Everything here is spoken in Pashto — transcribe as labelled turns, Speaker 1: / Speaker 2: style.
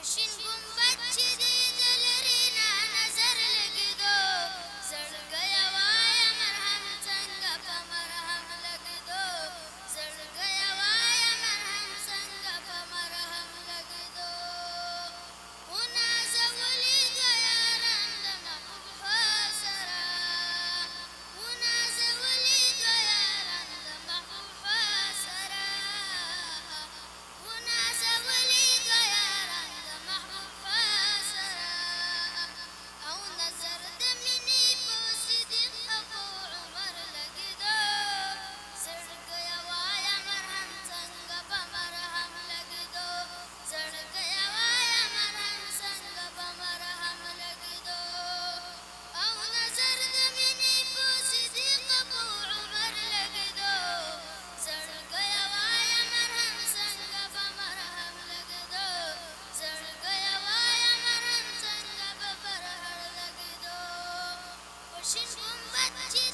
Speaker 1: شین ګمبد چې دی د لرې نه نظر لګېدو زړګیه وایه مرهم څنګه په مرهم لګېدو زړګیه وایه مرهم څنګه په مرهم لګېدو ونازولي دوه یاران د محبوبه سره ونازولي دوه یاران د محبوبه سره ونازولي دوه یاران د محبوبه سره او نظر د مینې په صدیق ابو عمر لګېدو زړګیه وایه مرهم څنګه په مرهم لګېدو زړګیه وایه مرهم څنګه په مرهم لګېدو او نظر د مینې په صدیق ابو عمر لګېدو زړګیه وایه مرهم څنګه په مرهم لګېدو زړګیه وایه مرهم څنګه په پرهر لګېدو په شین ګمبد چې